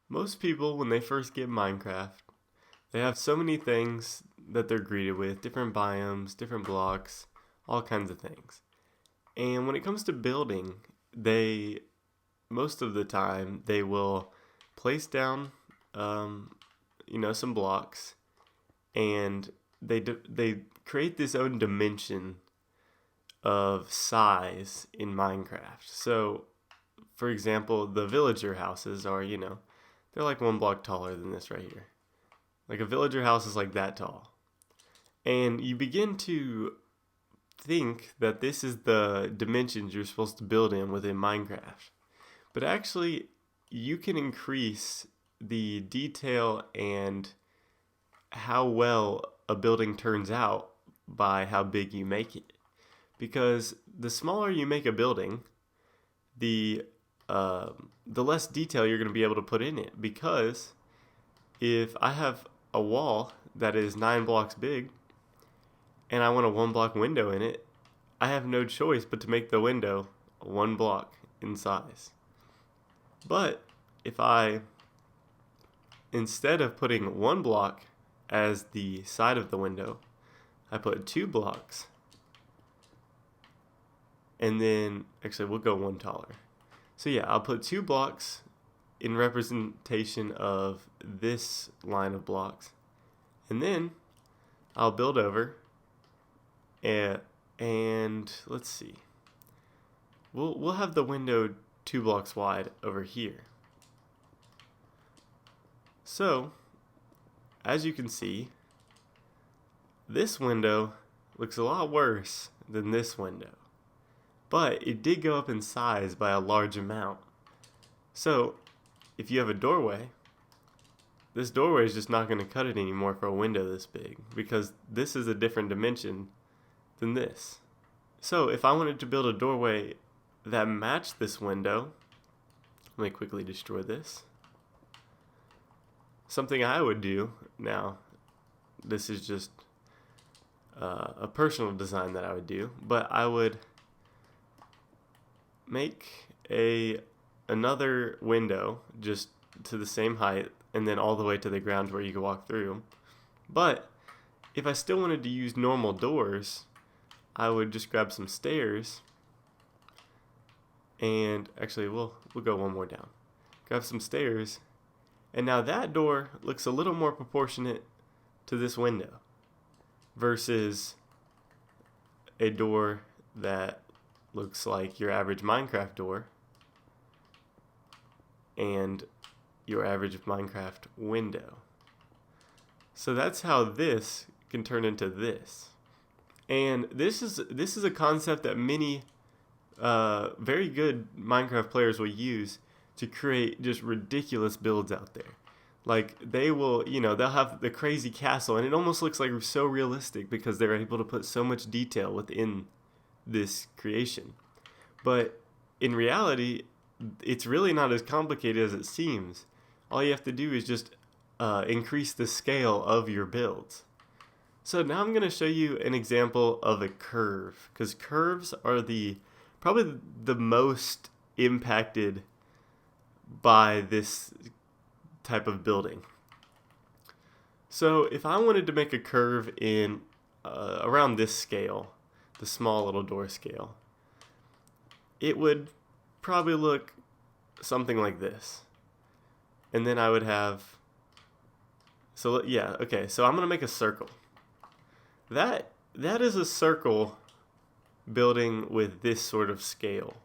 Most people, when they first get Minecraft, they have so many things that they're greeted with different biomes, different blocks, all kinds of things. And when it comes to building, they, most of the time, they will place down, um, some blocks and they create this own dimension of size in Minecraft. So, for example, the villager houses are, they're like one block taller than this right here. Like a villager house is like that tall. And you begin to think that this is the dimensions you're supposed to build in within Minecraft. But actually, you can increase the detail and how well a building turns out by how big you make it. Because the smaller you make a building, the the less detail you're going to be able to put in it. Because if I have a wall that is 9 blocks big and I want a 1 block window in it, I have no choice but to make the window 1 block in size. But if I, instead of putting 1 block as the side of the window, I put 2 blocks, and then actually we'll go one taller. So yeah, I'll put 2 blocks in representation of this line of blocks, and then I'll build over, and let's see, we'll have the window 2 blocks wide over here. So as you can see, this window looks a lot worse than this window, but it did go up in size by a large amount. So if you have a doorway, this doorway is just not going to cut it anymore for a window this big because this is a different dimension than this. So if I wanted to build a doorway that matched this window, let me quickly destroy this. Something I would do now, this is just a personal design that I would do, but I would make another window just to the same height and then all the way to the ground where you can walk through. But if I still wanted to use normal doors, I would just grab some stairs, and actually we'll go one more down. Grab some stairs, and now that door looks a little more proportionate to this window versus a door that looks like your average Minecraft door and your average Minecraft window. So that's how this can turn into this. And this is a concept that many very good Minecraft players will use to create just ridiculous builds out there. Like they will, they'll have the crazy castle, and it almost looks like so realistic because they're able to put so much detail within this creation. But in reality, it's really not as complicated as it seems. All you have to do is just increase the scale of your builds. So now I'm going to show you an example of a curve, because curves are probably the most impacted by this type of building. So if I wanted to make a curve in around this scale, the small little door scale, it would probably look something like this. And then I would have, so yeah, okay, so I'm going to make a circle. That is a circle building with this sort of scale.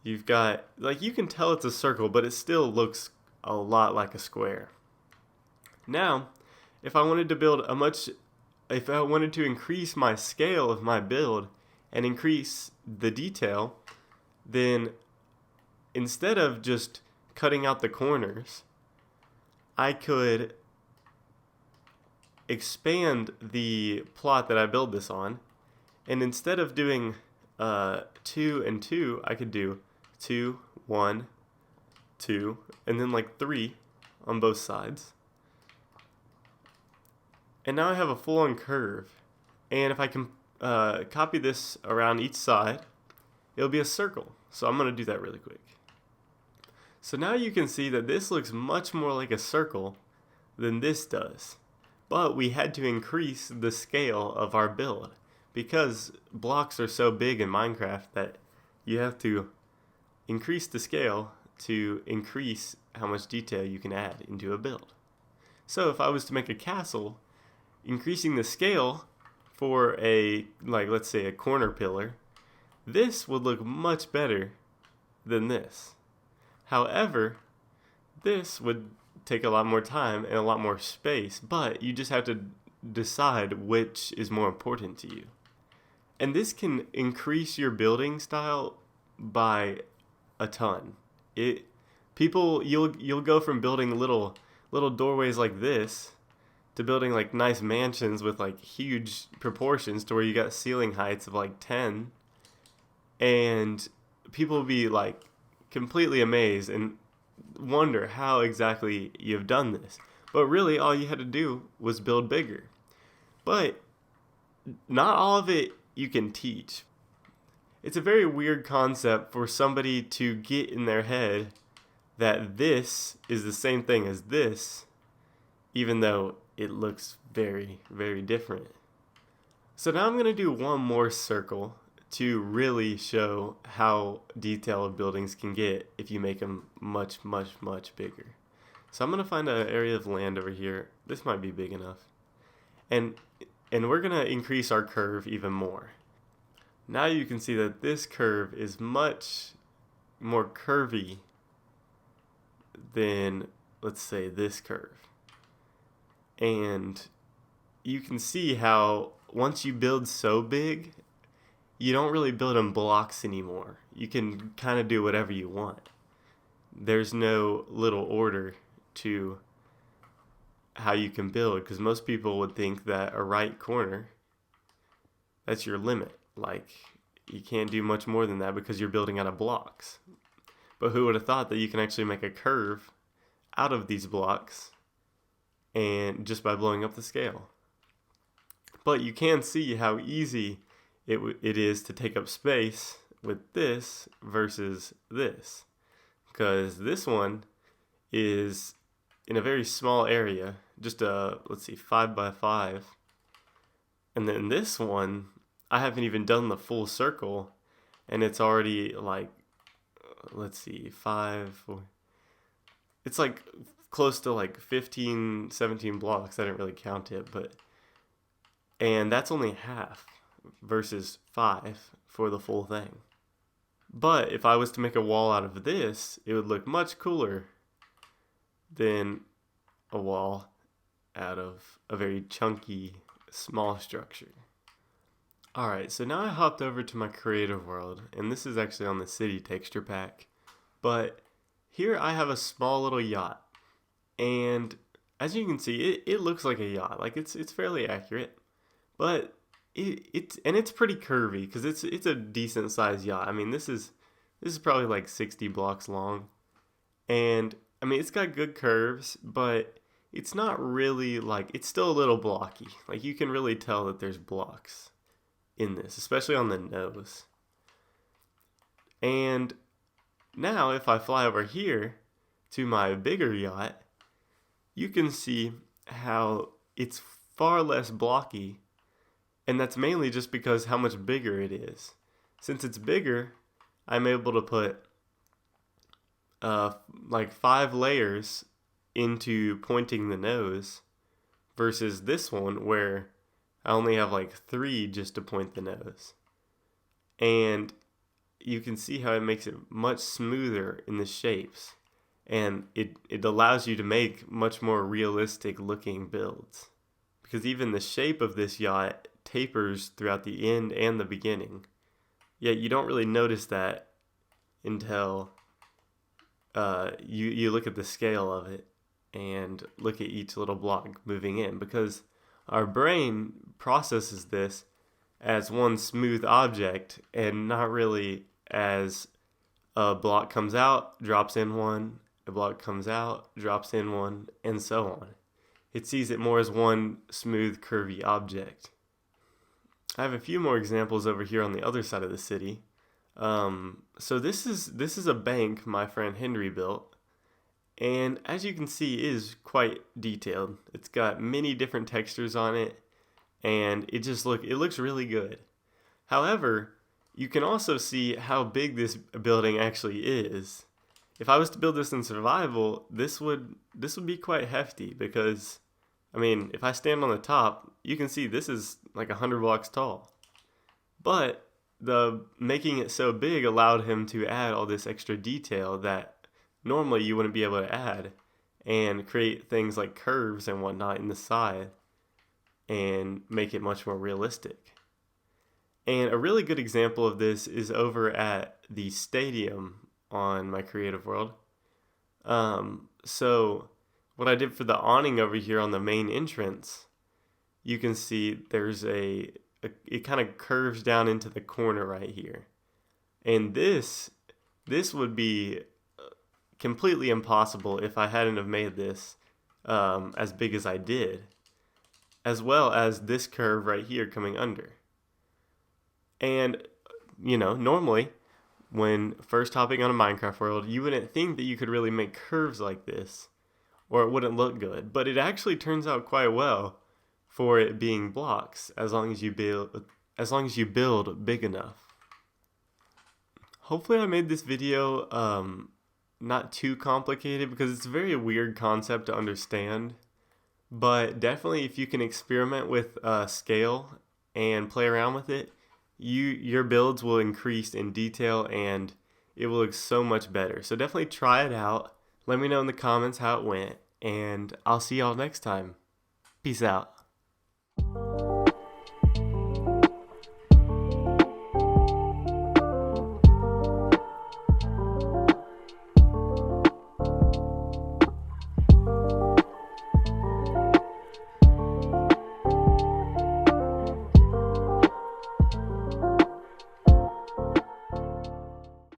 You've got, like, you can tell it's a circle, but it still looks a lot like a square. Now, if I wanted to increase my scale of my build and increase the detail, then instead of just cutting out the corners, I could expand the plot that I build this on, and instead of doing 2 and 2, I could do 2, 1, 2, and then like 3 on both sides. And now I have a full-on curve. And if I can copy this around each side, it'll be a circle. So I'm going to do that really quick. So now you can see that this looks much more like a circle than this does. But we had to increase the scale of our build because blocks are so big in Minecraft that you have to increase the scale to increase how much detail you can add into a build. So if I was to make a castle, increasing the scale for let's say a corner pillar, this would look much better than this. However, this would take a lot more time and a lot more space, but you just have to decide which is more important to you. And this can increase your building style by a ton. You'll go from building little doorways like this to building like nice mansions with like huge proportions to where you got ceiling heights of like 10, and people will be like completely amazed and wonder how exactly you've done this. But really all you had to do was build bigger. But not all of it you can teach. It's a very weird concept for somebody to get in their head that this is the same thing as this, even though it looks very, very different. So now I'm going to do one more circle to really show how detailed buildings can get if you make them much, much, much bigger. So I'm going to find an area of land over here. This might be big enough. And we're going to increase our curve even more. Now you can see that this curve is much more curvy than, let's say, this curve. And you can see how once you build so big, you don't really build in blocks anymore. You can kind of do whatever you want. There's no little order to how you can build, because most people would think that a right corner, that's your limit. Like, you can't do much more than that because you're building out of blocks. But who would have thought that you can actually make a curve out of these blocks and just by blowing up the scale? But you can see how easy it is to take up space with this versus this, because this one is in a very small area, just a, let's see, 5 by 5, and then this one I haven't even done the full circle and it's already like, let's see, 5, it's like close to like 15, 17 blocks. I didn't really count it, and that's only half versus 5 for the full thing. But if I was to make a wall out of this, it would look much cooler than a wall out of a very chunky, small structure. Alright, so now I hopped over to my creative world, and this is actually on the city texture pack. But here I have a small little yacht, and as you can see, it looks like a yacht. Like it's fairly accurate, but it's pretty curvy because it's a decent sized yacht. I mean, this is probably like 60 blocks long, and I mean it's got good curves, but it's not really like, it's still a little blocky. Like you can really tell that there's blocks in this, especially on the nose. And now if I fly over here to my bigger yacht, you can see how it's far less blocky, and that's mainly just because how much bigger it is. Since it's bigger, I'm able to put like 5 layers into pointing the nose versus this one where I only have like 3 just to point the nose. And you can see how it makes it much smoother in the shapes, and it allows you to make much more realistic looking builds, because even the shape of this yacht tapers throughout the end and the beginning, yet you don't really notice that until you look at the scale of it and look at each little block moving in, because our brain processes this as one smooth object and not really as a block comes out, drops in one, a block comes out, drops in one, and so on. It sees it more as one smooth, curvy object. I have a few more examples over here on the other side of the city. So this is a bank my friend Henry built, And as you can see, it is quite detailed. It's got many different textures on it, and it looks really good. However, you can also see how big this building actually is. If I was to build this in survival, this would be quite hefty because, I mean, if I stand on the top, you can see this is like 100 blocks tall. But the making it so big allowed him to add all this extra detail that normally you wouldn't be able to add, and create things like curves and whatnot in the side and make it much more realistic. And a really good example of this is over at the stadium on my creative world. So what I did for the awning over here on the main entrance, you can see there's it kind of curves down into the corner right here. And this would be completely impossible if I hadn't have made this as big as I did, as well as this curve right here coming under. And, normally, when first hopping on a Minecraft world, you wouldn't think that you could really make curves like this, or it wouldn't look good. But it actually turns out quite well for it being blocks, as long as you build big enough. Hopefully I made this video not too complicated, because it's a very weird concept to understand. But definitely, if you can experiment with scale and play around with it, your builds will increase in detail and it will look so much better. So definitely try it out. Let me know in the comments how it went, and I'll see y'all next time. Peace out.